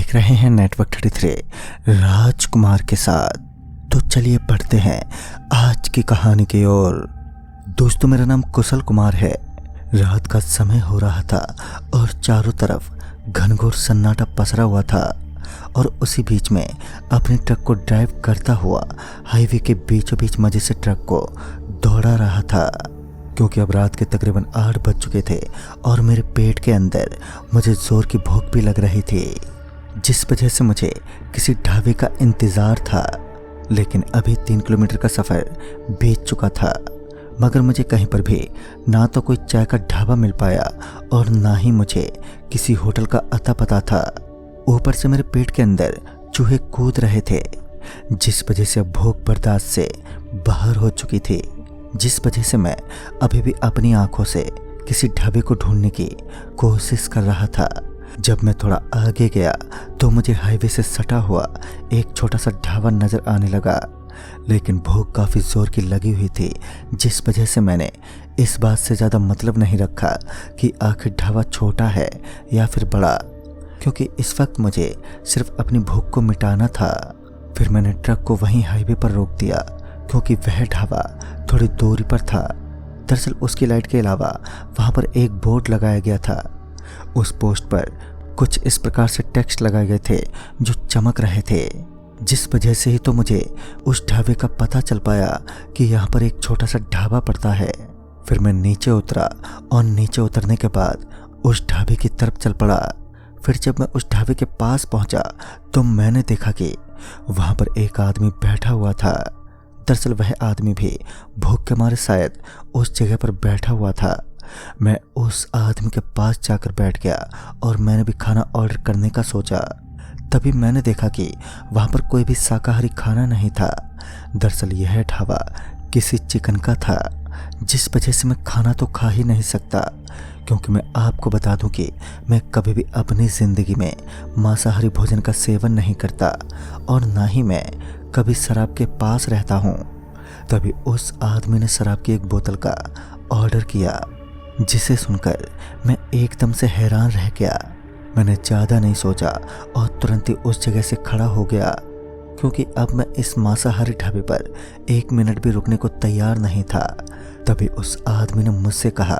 देख रहे हैं नेटवर्क 33 राजकुमार के साथ। तो चलिए बढ़ते हैं आज की कहानी की ओर। दोस्तों, मेरा नाम कुशल कुमार है। रात का समय हो रहा था और चारों तरफ घनघोर सन्नाटा पसरा हुआ था और उसी बीच में अपने ट्रक को ड्राइव करता हुआ हाईवे के बीचों बीच मजे से ट्रक को दौड़ा रहा था, क्योंकि अब रात के तकरीबन 8 बज चुके थे और मेरे पेट के अंदर मुझे जोर की भूख भी लग रही थी, जिस वजह से मुझे किसी ढाबे का इंतज़ार था। लेकिन अभी 3 किलोमीटर का सफ़र बीत चुका था, मगर मुझे कहीं पर भी ना तो कोई चाय का ढाबा मिल पाया और ना ही मुझे किसी होटल का अता पता था। ऊपर से मेरे पेट के अंदर चूहे कूद रहे थे, जिस वजह से अब भूख बर्दाश्त से बाहर हो चुकी थी, जिस वजह से मैं अभी भी अपनी आंखों से किसी ढाबे को ढूंढने की कोशिश कर रहा था। जब मैं थोड़ा आगे गया तो मुझे हाईवे से सटा हुआ एक छोटा सा ढाबा नज़र आने लगा, लेकिन भूख काफ़ी ज़ोर की लगी हुई थी, जिस वजह से मैंने इस बात से ज़्यादा मतलब नहीं रखा कि आखिर ढाबा छोटा है या फिर बड़ा, क्योंकि इस वक्त मुझे सिर्फ अपनी भूख को मिटाना था। फिर मैंने ट्रक को वहीं हाईवे पर रोक दिया, क्योंकि वह ढाबा थोड़ी दूरी पर था। दरअसल उसकी लाइट के अलावा वहाँ पर एक बोर्ड लगाया गया था। उस पोस्ट पर कुछ इस प्रकार से टेक्स्ट लगाए गए थे जो चमक रहे थे, जिस वजह से ही तो मुझे उस ढाबे का पता चल पाया कि यहाँ पर एक छोटा सा ढाबा पड़ता है। फिर मैं नीचे उतरा और नीचे उतरने के बाद उस ढाबे की तरफ चल पड़ा। फिर जब मैं उस ढाबे के पास पहुँचा तो मैंने देखा कि वहाँ पर एक आदमी बैठा हुआ था। दरअसल वह आदमी भी भूख के मारे शायद उस जगह पर बैठा हुआ था। मैं उस आदमी के पास जाकर बैठ गया और मैंने भी खाना ऑर्डर करने का सोचा। तभी मैंने देखा कि वहाँ पर कोई भी शाकाहारी खाना नहीं था। दरअसल यह ढाबा किसी चिकन का था, जिस वजह से मैं खाना तो खा ही नहीं सकता, क्योंकि मैं आपको बता दूं कि मैं कभी भी अपनी ज़िंदगी में मांसाहारी भोजन का सेवन नहीं करता और ना ही मैं कभी शराब के पास रहता हूँ। तभी उस आदमी ने शराब की एक बोतल का ऑर्डर किया, जिसे सुनकर मैं एकदम से हैरान रह गया। मैंने ज़्यादा नहीं सोचा और तुरंत ही उस जगह से खड़ा हो गया, क्योंकि अब मैं इस मांसाहारी ढाबे पर 1 मिनट भी रुकने को तैयार नहीं था। तभी उस आदमी ने मुझसे कहा,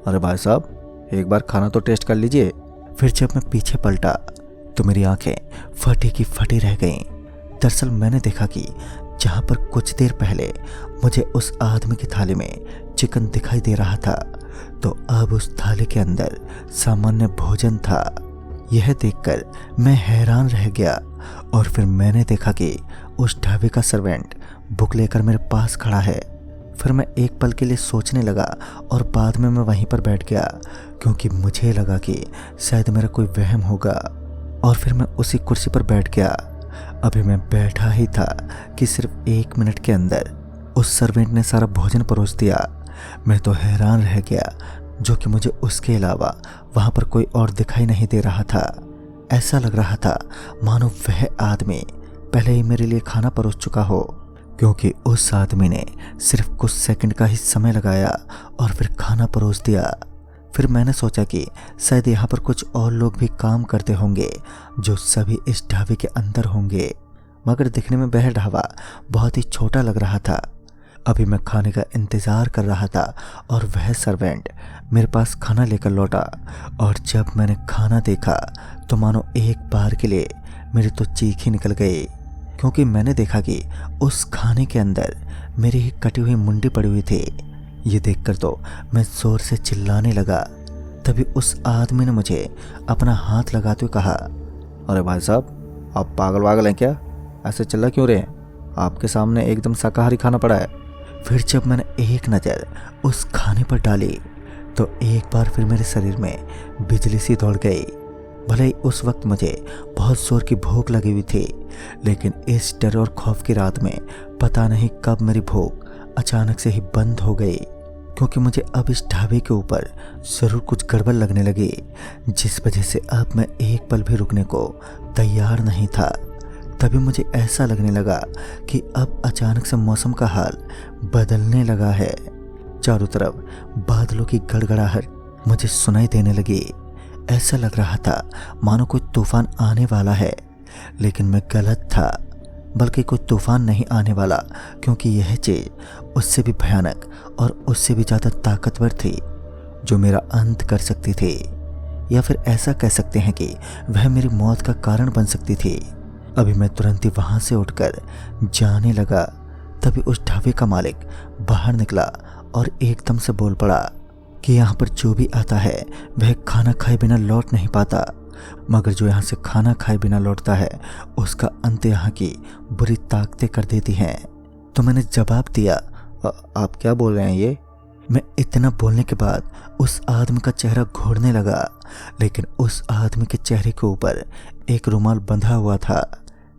अरे भाई साहब, एक बार खाना तो टेस्ट कर लीजिए। फिर जब मैं पीछे पलटा तो मेरी आंखें फटी की फटी रह गईं। दरअसल मैंने देखा कि जहाँ पर कुछ देर पहले मुझे उस आदमी की थाली में चिकन दिखाई दे रहा था, तो अब उस थाली के अंदर सामान्य भोजन था। यह देखकर मैं हैरान रह गया और फिर मैंने देखा कि उस ढाबे का सर्वेंट बुक लेकर मेरे पास खड़ा है। फिर मैं एक पल के लिए सोचने लगा और बाद में मैं वहीं पर बैठ गया, क्योंकि मुझे लगा कि शायद मेरा कोई वहम होगा। और फिर मैं उसी कुर्सी पर बैठ गया। अभी मैं बैठा ही था कि सिर्फ 1 मिनट के अंदर उस सर्वेंट ने सारा भोजन परोस दिया। मैं तो हैरान रह गया, जो कि मुझे उसके अलावा वहाँ पर कोई और दिखाई नहीं दे रहा था। ऐसा लग रहा था मानो वह आदमी पहले ही मेरे लिए खाना परोस चुका हो, क्योंकि उस आदमी ने सिर्फ कुछ सेकंड का ही समय लगाया और फिर खाना परोस दिया। फिर मैंने सोचा कि शायद यहाँ पर कुछ और लोग भी काम करते होंगे, जो सभी इस ढाबे के अंदर होंगे, मगर दिखने में वह ढाबा बहुत ही छोटा लग रहा था। अभी मैं खाने का इंतज़ार कर रहा था और वह सर्वेंट मेरे पास खाना लेकर लौटा, और जब मैंने खाना देखा तो मानो एक बार के लिए मेरी तो चीख ही निकल गई, क्योंकि मैंने देखा कि उस खाने के अंदर मेरी ही कटी हुई मुंडी पड़ी हुई थी। ये देखकर तो मैं ज़ोर से चिल्लाने लगा। तभी उस आदमी ने मुझे अपना हाथ लगाते हुए कहा, अरे भाई साहब, आप पागल वागल हैं क्या? ऐसे चिल्ला क्यों रहे हैं? आपके सामने एकदम शाकाहारी खाना पड़ा है। फिर जब मैंने एक नज़र उस खाने पर डाली तो एक बार फिर मेरे शरीर में बिजली सी दौड़ गई। भले ही उस वक्त मुझे बहुत जोर की भूख लगी हुई थी, लेकिन इस डर और खौफ की रात में पता नहीं कब मेरी भूख अचानक से ही बंद हो गई, क्योंकि मुझे अब इस ढाबे के ऊपर ज़रूर कुछ गड़बड़ लगने लगी, जिस वजह से अब मैं एक पल भी रुकने को तैयार नहीं था। तभी मुझे ऐसा लगने लगा कि अब अचानक से मौसम का हाल बदलने लगा है। चारों तरफ बादलों की गड़गड़ाहट मुझे सुनाई देने लगी। ऐसा लग रहा था मानो कोई तूफान आने वाला है, लेकिन मैं गलत था। बल्कि कोई तूफान नहीं आने वाला, क्योंकि यह चीज़ उससे भी भयानक और उससे भी ज़्यादा ताकतवर थी, जो मेरा अंत कर सकती थी, या फिर ऐसा कह सकते हैं कि वह मेरी मौत का कारण बन सकती थी। अभी मैं तुरंत ही वहाँ से उठकर जाने लगा, तभी उस ढाबे का मालिक बाहर निकला और एकदम से बोल पड़ा कि यहाँ पर जो भी आता है वह खाना खाए बिना लौट नहीं पाता, मगर जो यहाँ से खाना खाए बिना लौटता है उसका अंत यहाँ की बुरी ताकतें कर देती हैं। तो मैंने जवाब दिया, आप क्या बोल रहे हैं ये? मैं इतना बोलने के बाद उस आदमी का चेहरा घूरने लगा, लेकिन उस आदमी के चेहरे के ऊपर एक रुमाल बंधा हुआ था,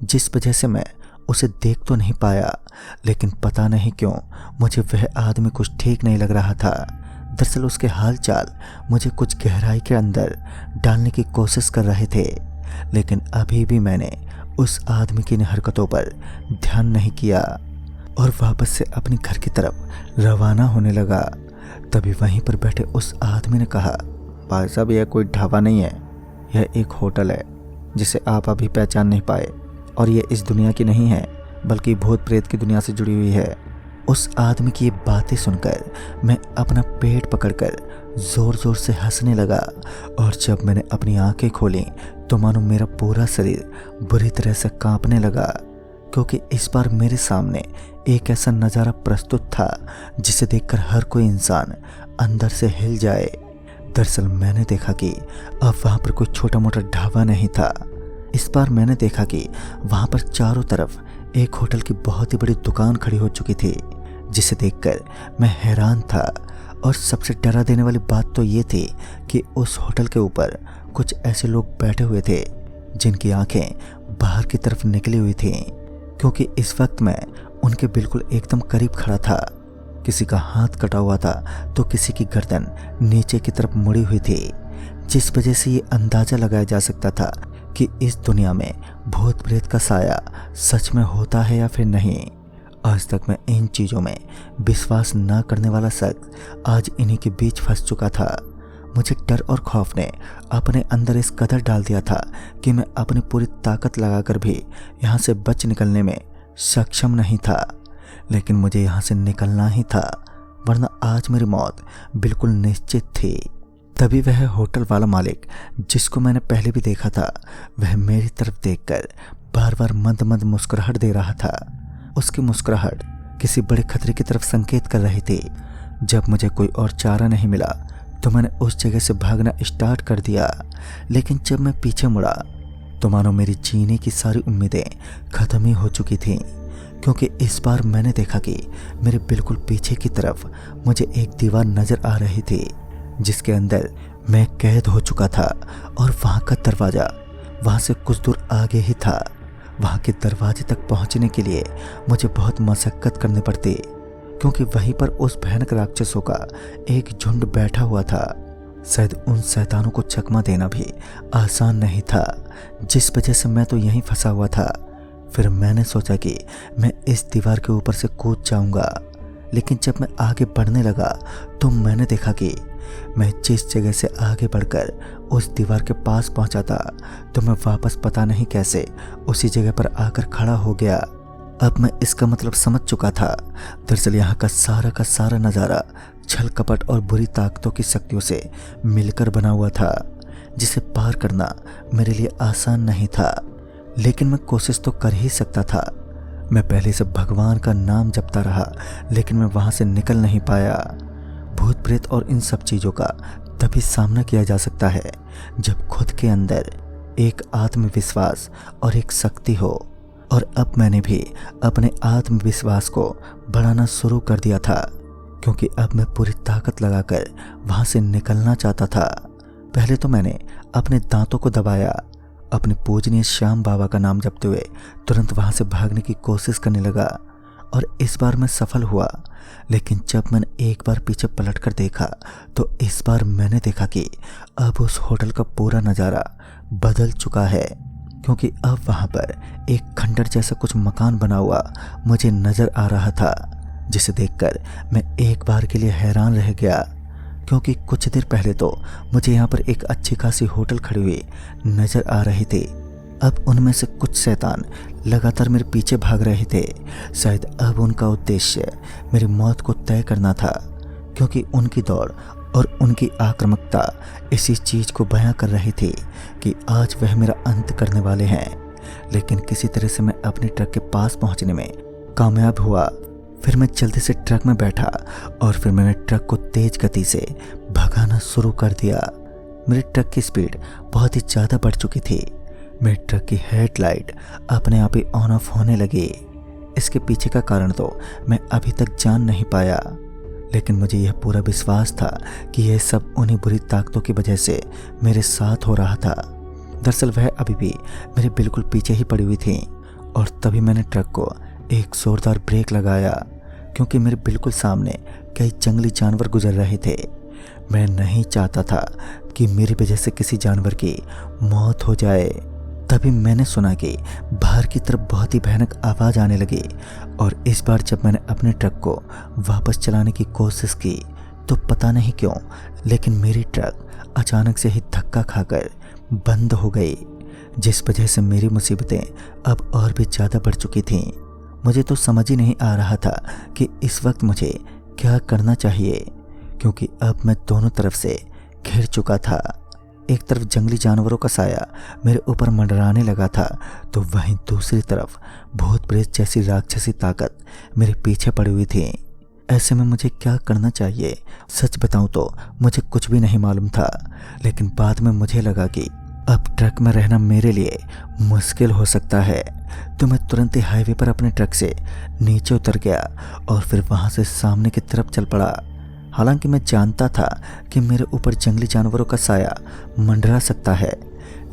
जिस वजह से मैं उसे देख तो नहीं पाया, लेकिन पता नहीं क्यों मुझे वह आदमी कुछ ठीक नहीं लग रहा था। दरअसल उसके हाल चाल मुझे कुछ गहराई के अंदर डालने की कोशिश कर रहे थे, लेकिन अभी भी मैंने उस आदमी की हरकतों पर ध्यान नहीं किया और वापस से अपने घर की तरफ रवाना होने लगा। तभी वहीं पर बैठे उस आदमी ने कहा, भाई साहब, यह कोई ढाबा नहीं है, यह एक होटल है जिसे आप अभी पहचान नहीं पाए, और ये इस दुनिया की नहीं है बल्कि भूत प्रेत की दुनिया से जुड़ी हुई है। उस आदमी की ये बातें सुनकर मैं अपना पेट पकड़कर ज़ोर ज़ोर से हंसने लगा, और जब मैंने अपनी आंखें खोली तो मानो मेरा पूरा शरीर बुरी तरह से कांपने लगा, क्योंकि इस बार मेरे सामने एक ऐसा नज़ारा प्रस्तुत था जिसे देखकर हर कोई इंसान अंदर से हिल जाए। दरअसल मैंने देखा कि अब वहाँ पर कोई छोटा मोटा ढाबा नहीं था। इस बार मैंने देखा कि वहाँ पर चारों तरफ एक होटल की बहुत ही बड़ी दुकान खड़ी हो चुकी थी, जिसे देखकर मैं हैरान था। और सबसे डरा देने वाली बात तो ये थी कि उस होटल के ऊपर कुछ ऐसे लोग बैठे हुए थे जिनकी आंखें बाहर की तरफ निकली हुई थीं, क्योंकि इस वक्त मैं उनके बिल्कुल एकदम करीब खड़ा था। किसी का हाथ कटा हुआ था तो किसी की गर्दन नीचे की तरफ मुड़ी हुई थी, जिस वजह से ये अंदाज़ा लगाया जा सकता था कि इस दुनिया में भूत प्रेत का साया सच में होता है या फिर नहीं। आज तक मैं इन चीज़ों में विश्वास न करने वाला शख्स आज इन्हीं के बीच फंस चुका था। मुझे डर और खौफ ने अपने अंदर इस कदर डाल दिया था कि मैं अपनी पूरी ताकत लगाकर भी यहाँ से बच निकलने में सक्षम नहीं था, लेकिन मुझे यहाँ से निकलना ही था, वरना आज मेरी मौत बिल्कुल निश्चित थी। तभी वह होटल वाला मालिक, जिसको मैंने पहले भी देखा था, वह मेरी तरफ देखकर बार बार मंद मंद मुस्कुराहट दे रहा था। उसकी मुस्कुराहट किसी बड़े खतरे की तरफ संकेत कर रही थी। जब मुझे कोई और चारा नहीं मिला तो मैंने उस जगह से भागना स्टार्ट कर दिया, लेकिन जब मैं पीछे मुड़ा तो मानो मेरी जीने की सारी उम्मीदें खत्म ही हो चुकी थीं, क्योंकि इस बार मैंने देखा कि मेरे बिल्कुल पीछे की तरफ मुझे एक दीवार नज़र आ रही थी, जिसके अंदर मैं कैद हो चुका था, और वहाँ का दरवाज़ा वहाँ से कुछ दूर आगे ही था। वहाँ के दरवाजे तक पहुँचने के लिए मुझे बहुत मशक्क़त करनी पड़ती, क्योंकि वहीं पर उस भयानक राक्षसों का एक झुंड बैठा हुआ था। शायद उन शैतानों को चकमा देना भी आसान नहीं था, जिस वजह से मैं तो यहीं फंसा हुआ था। फिर मैंने सोचा कि मैं इस दीवार के ऊपर से कूद जाऊंगा, लेकिन जब मैं आगे बढ़ने लगा तो मैंने देखा कि मैं जिस जगह से आगे बढ़कर उस दीवार के पास पहुंचा था, तो मैं वापस पता नहीं कैसे उसी जगह पर आकर खड़ा हो गया। अब मैं इसका मतलब समझ चुका था। दरअसल यहाँ का सारा नज़ारा छल कपट और बुरी ताकतों की शक्तियों से मिलकर बना हुआ था, जिसे पार करना मेरे लिए आसान नहीं था, लेकिन मैं कोशिश तो कर ही सकता था। मैं पहले से भगवान का नाम जपता रहा, लेकिन मैं वहाँ से निकल नहीं पाया। भूत प्रेत और इन सब चीज़ों का तभी सामना किया जा सकता है जब खुद के अंदर एक आत्मविश्वास और एक शक्ति हो, और अब मैंने भी अपने आत्मविश्वास को बढ़ाना शुरू कर दिया था, क्योंकि अब मैं पूरी ताकत लगाकर वहाँ से निकलना चाहता था। पहले तो मैंने अपने दांतों को दबाया, अपने पूजनीय श्याम बाबा का नाम जपते हुए तुरंत वहाँ से भागने की कोशिश करने लगा, और इस बार मैं सफल हुआ। लेकिन जब मैंने एक बार पीछे पलटकर देखा तो इस बार मैंने देखा कि अब उस होटल का पूरा नज़ारा बदल चुका है, क्योंकि अब वहाँ पर एक खंडर जैसा कुछ मकान बना हुआ मुझे नज़र आ रहा था, जिसे देखकर मैं एक बार के लिए हैरान रह गया। क्योंकि कुछ देर पहले तो मुझे यहाँ पर एक अच्छी खासी होटल खड़ी हुई नजर आ रही थी। अब उनमें से कुछ शैतान लगातार मेरे पीछे भाग रहे थे। शायद अब उनका उद्देश्य मेरी मौत को तय करना था, क्योंकि उनकी दौड़ और उनकी आक्रामकता इसी चीज को बयां कर रही थी कि आज वह मेरा अंत करने वाले हैं। लेकिन किसी तरह से मैं अपने ट्रक के पास पहुंचने में कामयाब हुआ। फिर मैं जल्दी से ट्रक में बैठा और फिर मैंने ट्रक को तेज गति से भगाना शुरू कर दिया। मेरे ट्रक की स्पीड बहुत ही ज़्यादा बढ़ चुकी थी। मेरे ट्रक की हेडलाइट अपने आप ही ऑन ऑफ होने लगी। इसके पीछे का कारण तो मैं अभी तक जान नहीं पाया, लेकिन मुझे यह पूरा विश्वास था कि यह सब उन्हीं बुरी ताकतों की वजह से मेरे साथ हो रहा था। दरअसल वह अभी भी मेरे बिल्कुल पीछे ही पड़ी हुई थी और तभी मैंने ट्रक को एक जोरदार ब्रेक लगाया, क्योंकि मेरे बिल्कुल सामने कई जंगली जानवर गुजर रहे थे। मैं नहीं चाहता था कि मेरी वजह से किसी जानवर की मौत हो जाए। तभी मैंने सुना कि बाहर की तरफ बहुत ही भयानक आवाज़ आने लगी और इस बार जब मैंने अपने ट्रक को वापस चलाने की कोशिश की तो पता नहीं क्यों, लेकिन मेरी ट्रक अचानक से ही धक्का खाकर बंद हो गई, जिस वजह से मेरी मुसीबतें अब और भी ज़्यादा बढ़ चुकी थीं। मुझे तो समझ ही नहीं आ रहा था कि इस वक्त मुझे क्या करना चाहिए, क्योंकि अब मैं दोनों तरफ से घिर चुका था। एक तरफ जंगली जानवरों का साया मेरे ऊपर मंडराने लगा था, तो वहीं दूसरी तरफ भूत प्रेत जैसी राक्षसी ताकत मेरे पीछे पड़ी हुई थी। ऐसे में मुझे क्या करना चाहिए, सच बताऊं तो मुझे कुछ भी नहीं मालूम था। लेकिन बाद में मुझे लगा कि अब ट्रक में रहना मेरे लिए मुश्किल हो सकता है, तो मैं तुरंत ही हाईवे पर अपने ट्रक से नीचे उतर गया और फिर वहां से सामने की तरफ चल पड़ा। हालांकि मैं जानता था कि मेरे ऊपर जंगली जानवरों का साया मंडरा सकता है,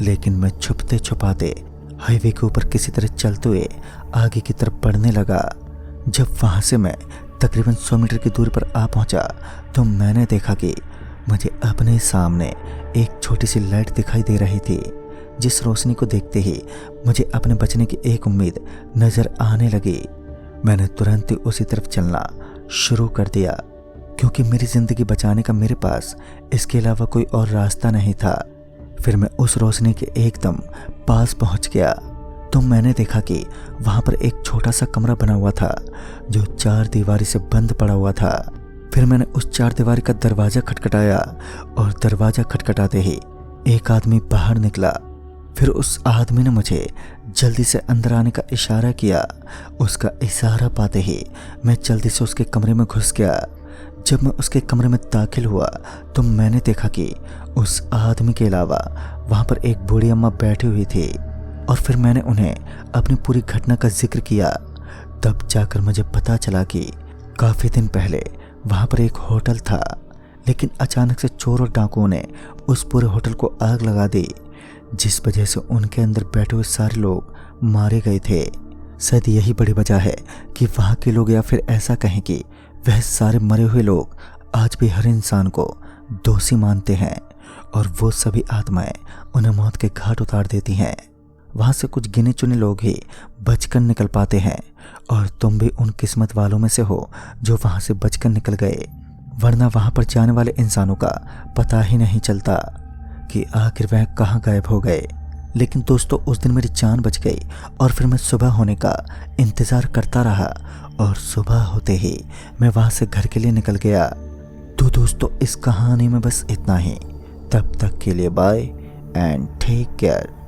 लेकिन मैं छुपते छुपाते हाईवे के ऊपर किसी तरह चलते हुए आगे की तरफ बढ़ने लगा। जब वहां से मैं तकरीबन 100 मीटर की दूरी पर आ पहुंचा तो मैंने देखा कि मुझे अपने सामने एक छोटी सी लाइट दिखाई दे रही थी, जिस रोशनी को देखते ही मुझे अपने बचने की एक उम्मीद नजर आने लगी। मैंने तुरंत ही उसी तरफ चलना शुरू कर दिया, क्योंकि मेरी जिंदगी बचाने का मेरे पास इसके अलावा कोई और रास्ता नहीं था। फिर मैं उस रोशनी के एकदम पास पहुंच गया तो मैंने देखा कि वहां पर एक छोटा सा कमरा बना हुआ था जो 4 दीवारी से बंद पड़ा हुआ था। फिर मैंने उस 4 दीवारी का दरवाजा खटखटाया और दरवाजा खटखटाते ही एक आदमी बाहर निकला। फिर उस आदमी ने मुझे जल्दी से अंदर आने का इशारा किया। उसका इशारा पाते ही मैं जल्दी से उसके कमरे में घुस गया। जब मैं उसके कमरे में दाखिल हुआ तो मैंने देखा कि उस आदमी के अलावा वहां पर एक बूढ़ी अम्मा बैठी हुई थी और फिर मैंने उन्हें अपनी पूरी घटना का जिक्र किया। तब जाकर मुझे पता चला कि काफ़ी दिन पहले वहां पर एक होटल था, लेकिन अचानक से चोर और डाकुओं ने उस पूरे होटल को आग लगा दी, जिस वजह से उनके अंदर बैठे हुए सारे लोग मारे गए थे। शायद यही बड़ी वजह है कि वहाँ के लोग, या फिर ऐसा कहें कि वह सारे मरे हुए लोग आज भी हर इंसान को दोषी मानते हैं और वो सभी आत्माएं उन्हें मौत के घाट उतार देती हैं। वहाँ से कुछ गिने चुने लोग ही बचकर निकल पाते हैं और तुम भी उन किस्मत वालों में से हो जो वहाँ से बचकर निकल गए, वरना वहाँ पर जाने वाले इंसानों का पता ही नहीं चलता कि आखिर वह कहाँ गायब हो गए। लेकिन दोस्तों, उस दिन मेरी जान बच गई और फिर मैं सुबह होने का इंतज़ार करता रहा और सुबह होते ही मैं वहाँ से घर के लिए निकल गया। तो दोस्तों, इस कहानी में बस इतना ही। तब तक के लिए बाय एंड टेक केयर।